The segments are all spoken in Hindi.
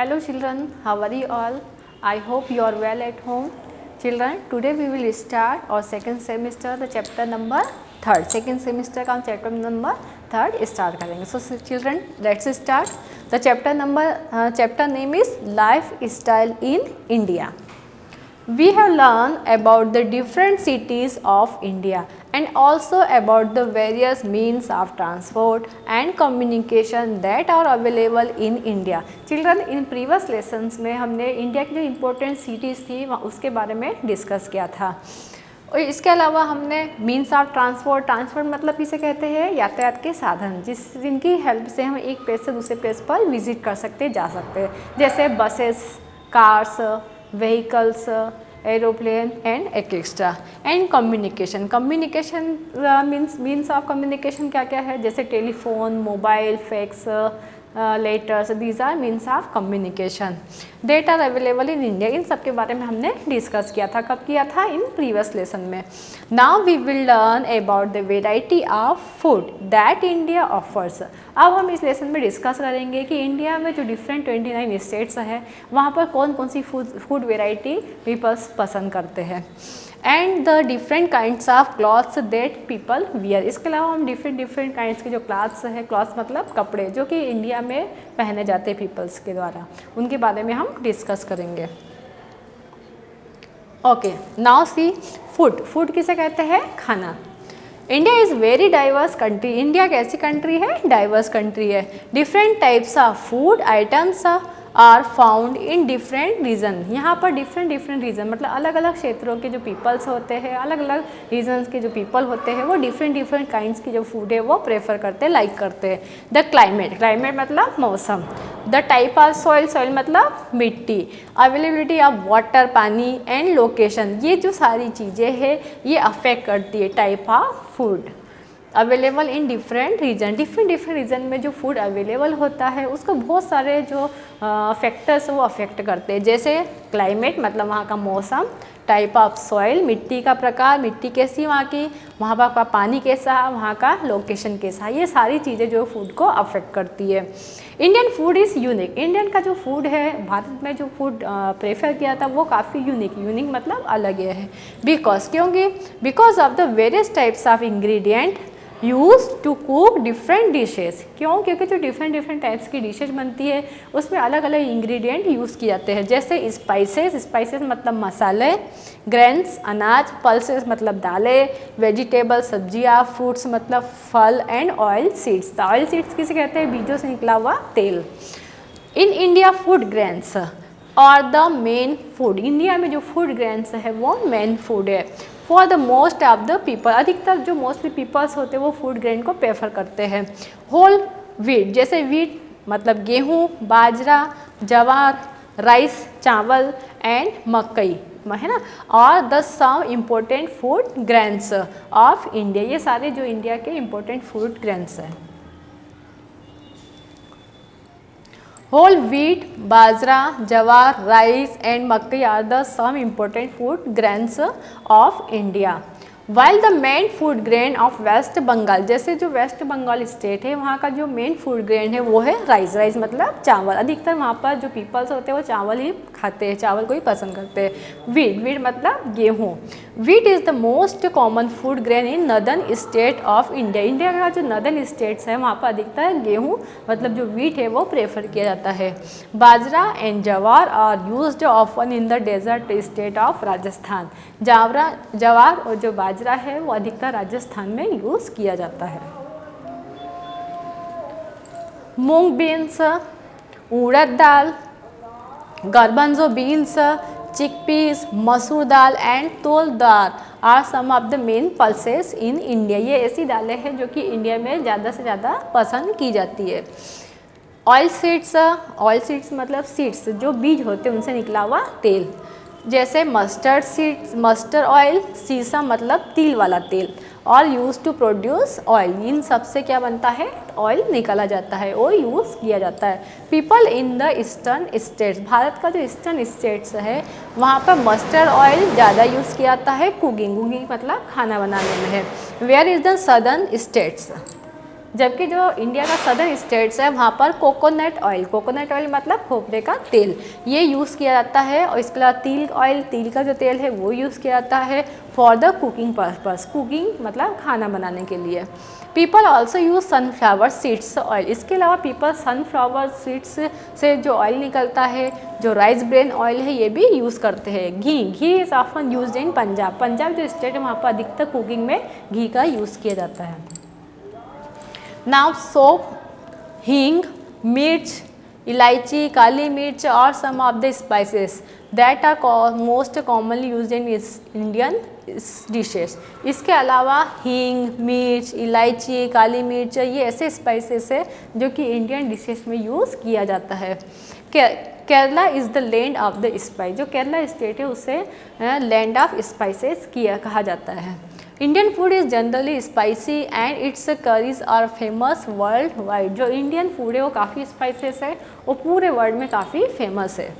Hello children, how are you all? I hope you are well at home. Children, today we will start our second semester the chapter number 3rd. Second semester का chapter number 3rd start करेंगे. So children, let's start. The chapter name is Lifestyle in India. We have learned about the different cities of India and also about the various means of transport and communication that are available in India. Children, in previous lessons में हमने इंडिया की जो important cities थी उसके बारे में डिस्कस किया था. और इसके अलावा हमने मीन्स ऑफ ट्रांसपोर्ट मतलब किसे कहते हैं, यातायात के साधन जिनकी हेल्प से हम एक प्लेस से दूसरे प्लेस पर विजिट कर सकते जा सकते हैं, जैसे buses, cars, vehicles, aeroplane and extra. And communication means of communication क्या क्या है, जैसे telephone, mobile, fax, letters. These are means of communication that are available in India. इन सब के बारे में हमने डिस्कस किया था. कब किया था? इन प्रीवियस लेसन में. Now we will learn about the variety of food that India offers. अब हम इस लेसन में डिस्कस करेंगे कि इंडिया में जो डिफरेंट 29 स्टेट्स है वहाँ पर कौन कौन सी फूड वेराइटी पीपल्स पसंद करते हैं. And the different kinds of clothes that people wear. इसके अलावा हम डिफरेंट काइंड्स के जो क्लॉथ्स है, क्लॉथ्स मतलब कपड़े जो कि इंडिया में पहने जाते हैं पीपल्स के द्वारा, उनके बारे में हम डिस्कस करेंगे. ओके, नाउ सी फूड किसे कहते हैं? खाना. India is very diverse country. India एक ऐसी कंट्री है, डाइवर्स कंट्री है. Different types of food items are found in different region. यहाँ पर डिफरेंट रीजन मतलब अलग अलग क्षेत्रों के जो पीपल्स होते हैं, अलग अलग रीजन्स के जो पीपल होते हैं वो डिफरेंट काइंड्स की जो फूड है वो प्रेफर करते हैं, लाइक करते हैं. द क्लाइमेट मतलब मौसम. द टाइप ऑफ सॉइल मतलब मिट्टी. अवेलेबिलिटी ऑफ वाटर पानी एंड लोकेशन. ये जो सारी चीज़ें हैं ये अफेक्ट करती है type of food. Available in different region में जो फूड अवेलेबल होता है उसको बहुत सारे जो फैक्टर्स वो अफेक्ट करते हैं, जैसे क्लाइमेट मतलब वहाँ का मौसम, टाइप ऑफ सॉइल मिट्टी का प्रकार, मिट्टी कैसी वहाँ की, वहाँ का पानी कैसा, वहाँ का लोकेशन कैसा. ये सारी चीज़ें जो फूड को अफेक्ट करती है. Indian food is unique. Indian का जो फूड है, भारत में जो फूड प्रेफर किया था वो काफ़ी यूनिक मतलब अलग है. Because of the various types of ingredient use to cook different dishes. क्योंकि जो डिफरेंट टाइप्स की डिशेज बनती है उसमें अलग अलग इंग्रेडिएंट यूज़ किए जाते हैं, जैसे स्पाइसेस मतलब मसाले, ग्रेन्स अनाज, पल्सेस मतलब दालें, वेजिटेबल सब्जियाँ, फ्रूट्स मतलब फल and oil seeds. Oil seeds किसे कहते हैं? बीजों से निकला हुआ तेल. इन इंडिया फूड ग्रेन्स और द मेन फूड. इंडिया में जो फूड ग्रेन्स है वो मेन फूड है. For the most of the people, अधिकतर जो मोस्टली पीपल्स होते हैं वो फूड ग्रेन को प्रेफर करते हैं. होल व्हीट जैसे व्हीट मतलब गेहूँ, बाजरा, जवार, राइस चावल एंड मकई है ना. और the some important food grains of India. ये सारे जो इंडिया के इम्पोर्टेंट फूड ग्रेन्स हैं. Whole wheat, bajra, jowar, rice and makai are the some important food grains of India. While the main food grain of West Bengal. जैसे जो वेस्ट बंगाल स्टेट है वहाँ का जो मेन फूड ग्रेन है वो है राइस मतलब चावल. अधिकतर वहाँ पर जो पीपल्स होते हैं वो चावल ही खाते हैं, चावल को ही पसंद करते हैं. वीट मतलब गेहूँ. Wheat is the most common food grain in northern state of India. India का जो नदर्न स्टेट्स है वहाँ पर अधिकतर गेहूँ मतलब जो वीट है वो प्रेफर किया जाता है. Bajra and jowar are used often in the desert state of Rajasthan. जवार और जो बाजरा है वो अधिकतर राजस्थान में यूज़ किया जाता है. Moong beans, urad dal, garbanzo beans, chickpeas, masoor dal and toor dal are some of the main pulses in India. ये ऐसी दालें हैं जो कि इंडिया में ज़्यादा से ज़्यादा पसंद की जाती है. ऑयल सीड्स मतलब सीड्स जो बीज होते हैं उनसे निकला हुआ तेल, जैसे मस्टर्ड ऑयल, सीसम मतलब तिल वाला तेल, और यूज टू प्रोड्यूस ऑयल. इन सब से क्या बनता है? ऑयल निकाला जाता है, वो यूज़ किया जाता है. People in the eastern states. Bharat का जो ईस्टर्न स्टेट्स है वहाँ पर मस्टर्ड ऑयल ज़्यादा यूज़ किया जाता है. कुकिंग मतलब खाना बनाने में है. Where is the southern states. जबकि जो इंडिया का सदर्न स्टेट्स है वहाँ पर कोकोनट ऑयल मतलब खोपरे का तेल ये यूज़ किया जाता है। और इसके अलावा तिल का जो तेल है वो यूज़ किया जाता है for the cooking purpose, cooking मतलब खाना बनाने के लिए। People also use sunflower seeds oil, इसके अलावा पीपल सनफ्लावर सीड्स से जो ऑयल निकलता है, जो राइस ब्रेन ऑयल है, ये भी यूज़ करते हैं। Ghee is often used in Punjab जो स्टेट है वहाँ पर अधिकतर कुकिंग में घी का यूज़ किया जाता है। नाउ सोप, हींग, मिर्च, इलायची, काली मिर्च और some of the spices that are most commonly used in Indian dishes. इसके अलावा हींग, मिर्च, इलायची, काली मिर्च ये ऐसे स्पाइसेस है जो कि इंडियन डिशेस में यूज़ किया जाता है। Kerala is the land of the spice, जो केरला स्टेट है उसे लैंड ऑफ स्पाइसेस कहा जाता है। Indian food is generally spicy and its curries are famous world wide, जो इंडियन फूड है वो काफ़ी स्पाइसेस है वो पूरे वर्ल्ड में काफ़ी फेमस है।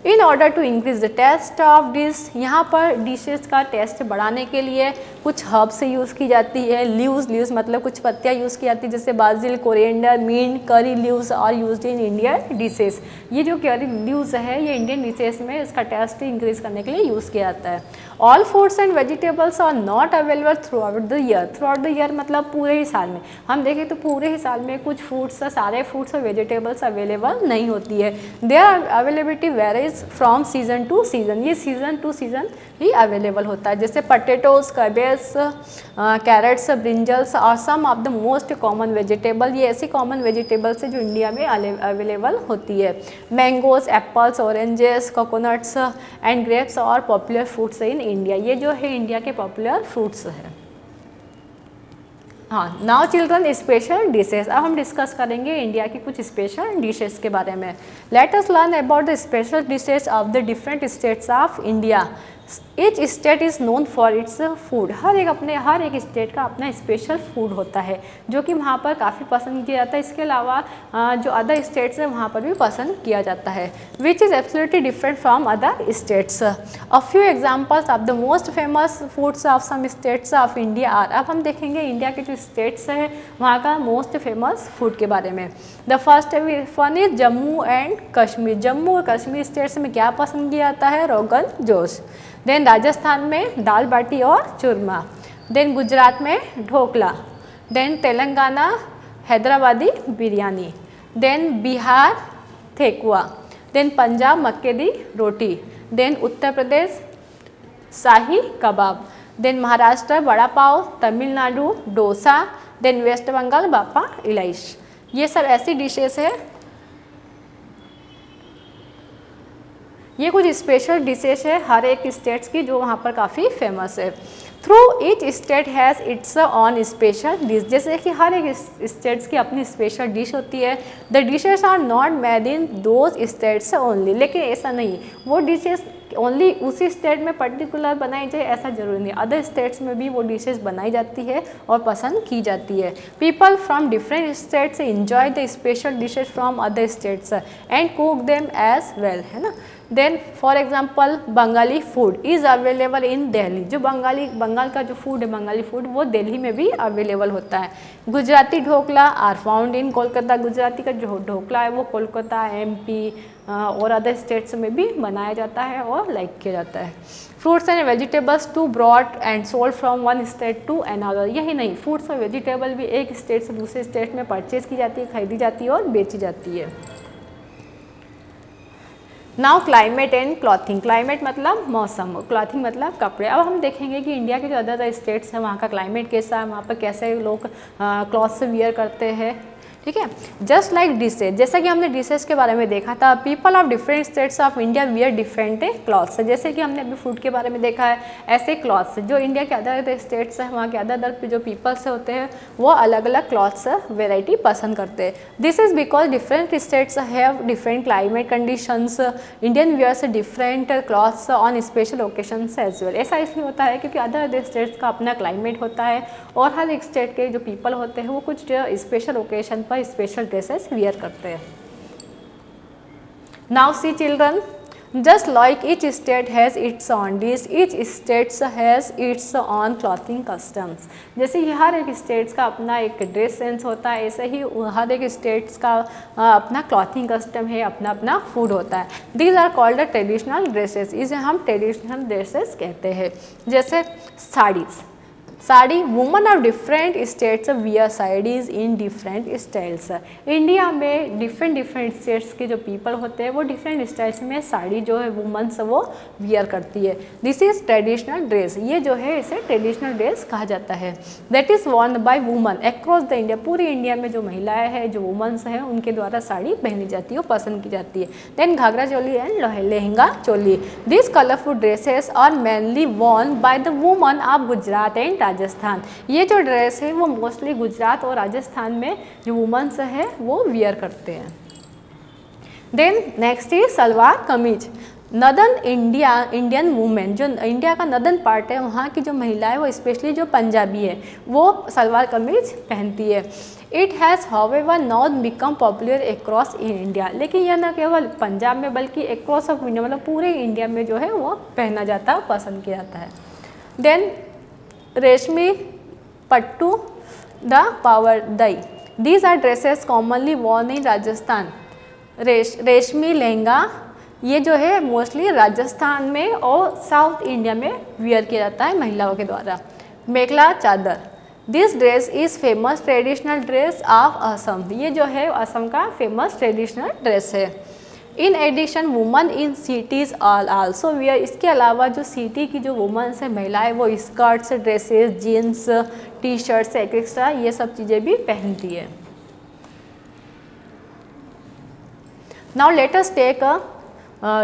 In order to increase the taste of dish, यहाँ पर डिशेस का टेस्ट बढ़ाने के लिए कुछ हर्ब्स यूज़ की जाती है। लीव्स मतलब कुछ पत्तियाँ यूज़ की जाती है, जैसे basil, coriander, mint, curry leaves are used in Indian dishes. ये जो करी लीव्स है ये इंडियन डिशेस में इसका टेस्ट इंक्रीज करने के लिए यूज़ किया जाता है। All fruits and vegetables are not available throughout the year मतलब पूरे ही साल में। हम देखें तो पूरे ही साल में कुछ फ्रूट्स, सारे फ्रूट्स और वेजिटेबल्स अवेलेबल नहीं होती है। Their availability varies from season to season, ये सीजन टू सीजन ही अवेलेबल होता है। जैसे पटेटोज, कैबेज, कैरेट्स, ब्रिंजल्स और some of the most common vegetable, ये ऐसी कॉमन वेजिटेबल्स है जो इंडिया में अवेलेबल होती है। Mangoes, apples, oranges, coconuts and grapes और पॉपुलर फ्रूट्स इन इंडिया, ये जो है इंडिया के पॉपुलर फ्रूट्स है। हाँ, नाउ चिल्ड्रन स्पेशल डिशेस, अब हम डिस्कस करेंगे इंडिया की कुछ स्पेशल डिशेस के बारे में। Let us learn about the special dishes of the different states of India. Each state is known for its food, हर एक स्टेट का अपना स्पेशल फूड होता है जो कि वहाँ पर काफ़ी पसंद किया जाता है। इसके अलावा जो अदर स्टेट्स हैं वहाँ पर भी पसंद किया जाता है, which is absolutely different from other states. A few examples of the most famous foods of some states of India are, अब हम देखेंगे इंडिया के जो स्टेट्स हैं वहाँ का मोस्ट फेमस फूड के बारे में। The first one is Jammu and Kashmir, Jammu और कश्मीर स्टेट्स में क्या पसंद किया जाता है, रोगन जोश। देन राजस्थान में दाल बाटी और चूरमा। देन गुजरात में ढोकला। देन तेलंगाना हैदराबादी बिरयानी। देन बिहार ठेकुआ। देन पंजाब मक्के दी रोटी। देन उत्तर प्रदेश शाही कबाब। Then Maharashtra vada pav. Tamil Nadu dosa. Then waste Bengal बापा इलाइश। ये सब ऐसी डिशेस है, ये कुछ स्पेशल डिशेस है हर एक स्टेट्स की जो वहाँ पर काफ़ी फेमस है। Through each state has its on special dish, जैसे कि हर एक स्टेट्स की अपनी स्पेशल डिश होती है। The dishes are not made in those states only, लेकिन ऐसा नहीं वो डिशेस ओनली उसी स्टेट में पर्टिकुलर बनाई जाए ऐसा जरूरी नहीं, अदर स्टेट्स में भी वो डिशेस बनाई जाती है और पसंद की जाती है। People from different states enjoy the special dishes from other states and cook them as well, है ना। Then for example Bengali food is available in Delhi, जो बंगाल का जो फूड है बंगाली फूड वो दिल्ली में भी अवेलेबल होता है। Gujarati dhokla are found in Kolkata, Gujarati का जो ढोकला है वो कोलकाता, एमपी और अदर स्टेट्स में भी बनाया जाता है और लाइक किया जाता है। Fruits and vegetables to broad and sold from one state to another, यही नहीं फ्रूट्स और वेजिटेबल भी एक स्टेट से दूसरे स्टेट में परचेज की जाती है, खरीदी जाती है और बेची जाती है। Now climate and clothing, climate मतलब मौसम, क्लॉथिंग मतलब कपड़े। अब हम देखेंगे कि इंडिया के जो अदर स्टेट्स हैं वहाँ का क्लाइमेट कैसा है, वहाँ पर कैसे लोग क्लॉथ्स वियर करते हैं, ठीक है। जस्ट लाइक डिशेज, जैसा कि हमने डिशेज के बारे में देखा था, people of different states of India wear different clothes, जैसे कि हमने अभी फूड के बारे में देखा है, ऐसे क्लॉथ्स जो इंडिया के अदर स्टेट्स हैं वहाँ के अदर जो पीपल्स होते हैं वो अलग अलग क्लॉथ्स वेराइटी पसंद करते हैं। This is because different states have different climate conditions, Indian wears different clothes on special occasions as well. ऐसा इसलिए होता है क्योंकि अदर स्टेट्स का अपना क्लाइमेट होता है और हर एक स्टेट के जो पीपल होते हैं वो कुछ स्पेशल ओकेशन पर स्पेशल ड्रेसेस वियर करते हैं। Now see children, just like each state has its on dish, each states has its on clothing customs. जैसे कि हर एक स्टेट्स का अपना एक ड्रेस सेंस होता है, ऐसे ही हर एक स्टेट्स का अपना क्लॉथिंग कस्टम है, अपना अपना फूड होता है। These are called the traditional dresses, इसे हम ट्रेडिशनल ड्रेसेस कहते हैं। जैसे saris, sari, women of different states wear saris in different styles. India में डिफरेंट स्टेट्स के जो पीपल होते हैं वो डिफरेंट स्टाइल्स में साड़ी जो है वुमन्स वो वियर करती है। दिस इज़ ट्रेडिशनल ड्रेस, ये जो है इसे ट्रेडिशनल ड्रेस कहा जाता है। That is worn by woman across the India, पूरी इंडिया में जो महिलाएं हैं, जो वुमन्स हैं, उनके द्वारा साड़ी पहनी जाती है, पसंद की जाती है। Then ghagra choli and lehenga choli, this colourful dresses are mainly worn by the women of Gujarat and Rajasthan. ये जो ड्रेस है वो मोस्टली गुजरात और राजस्थान में जो वुमेन्स है वो वियर करते हैं। Then next is salwar kameez. Northern Indian women, जो इंडिया का नदर्न पार्ट है वहाँ की जो महिलाएं, वो स्पेशली जो पंजाबी है वो सलवार कमीज पहनती है। It has however not become popular across in India, लेकिन यह न केवल पंजाब में बल्कि अक्रॉस ऑफ इंडिया, मतलब पूरे इंडिया में जो है वो पहना जाता है, पसंद किया जाता है। Then reshmi pattu the pavadai, these are dresses commonly worn in Rajasthan. रेशमी लहंगा ये जो है मोस्टली राजस्थान में और साउथ इंडिया में वियर किया जाता है महिलाओं के द्वारा। Mekhela chador, this dress is famous traditional dress of Assam, ये जो है असम का फेमस ट्रेडिशनल ड्रेस है। In addition women in cities all also wear, इसके अलावा जो सिटी की जो वुमेन्स है, महिलाएं, वो skirts, dresses, jeans, T shirts extra ये सब चीज़ें भी पहनती है। Now let us take a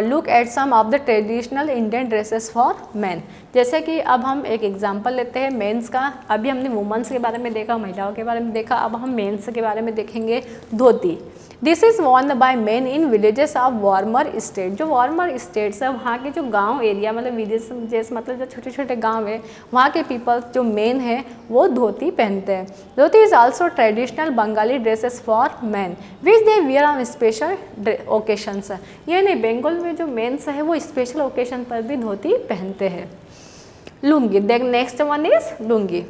look at some of the traditional Indian dresses for man. जैसे कि अब हम एक एग्जांपल लेते हैं मेंस का। अभी हमने वुमेन्स के बारे में देखा, महिलाओं के बारे में देखा, अब हम मेंस के बारे में देखेंगे। Dhoti, this is worn by men in villages of warmer state, जो वार्मर स्टेट्स है वहाँ के जो गांव एरिया, मतलब विलेज जैसे मतलब जो छोटे छोटे गांव है वहाँ के पीपल जो मेन है वो धोती पहनते हैं। Dhoti is also traditional Bengali dresses for man which they wear on special occasions. ये नहीं, बंगाल में जो मेन्स है वो स्पेशल ओकेशन पर भी धोती पहनते हैं। Lungi, then next one is lungi.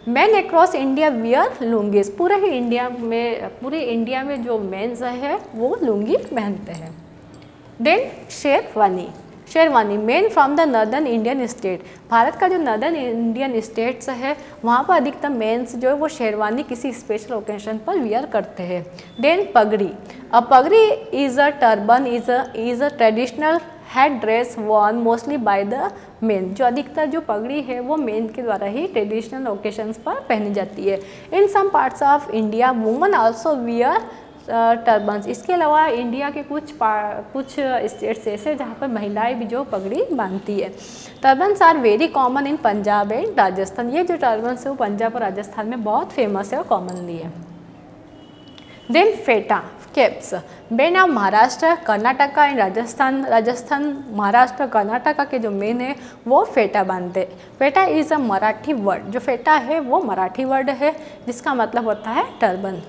Man across India wear lungis, पूरे इंडिया में जो मेन्स है वो लुंगी पहनते हैं। Then sherwani, sherwani men from the northern Indian state, Bharat का जो नर्दर्न इंडियन स्टेट्स है वहाँ पर अधिकतर मेंस जो है वो शेरवानी किसी स्पेशल ओकेजन पर वियर करते हैं। Then pagri, a pagri is a turban is a traditional head dress worn mostly by the men, जो अधिकतर जो पगड़ी है वो मेन के द्वारा ही ट्रेडिशनल ओकेजन्स पर पहनी जाती है। In some parts of India woman also wear turbans, इसके अलावा इंडिया के कुछ स्टेट्स ऐसे जहाँ पर महिलाएं भी जो पगड़ी बांधती है। Turbans are very common in Punjab and Rajasthan, ये जो टर्बन्स है वो पंजाब और राजस्थान में बहुत फेमस है और कॉमनली है। Then feta caps, men of Maharashtra, Karnataka and Rajasthan, Maharashtra, Karnataka के जो मेन है वो फेटा बांधते हैं। Feta is a Marathi word, जो फेटा है वो मराठी वर्ड है जिसका मतलब होता है turban.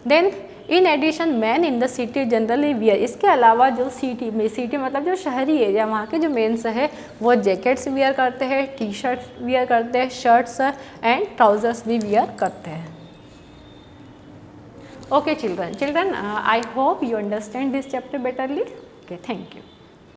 Then in addition man in the city generally wear, इसके अलावा जो सिटी मतलब जो शहरी एरिया वहाँ के जो मेन्स है वो जैकेट्स वियर करते हैं, टी शर्ट्स वियर करते हैं, शर्ट्स एंड ट्राउजर्स भी वियर करते हैं। Okay children, I hope you understand this chapter betterly. Okay, thank you.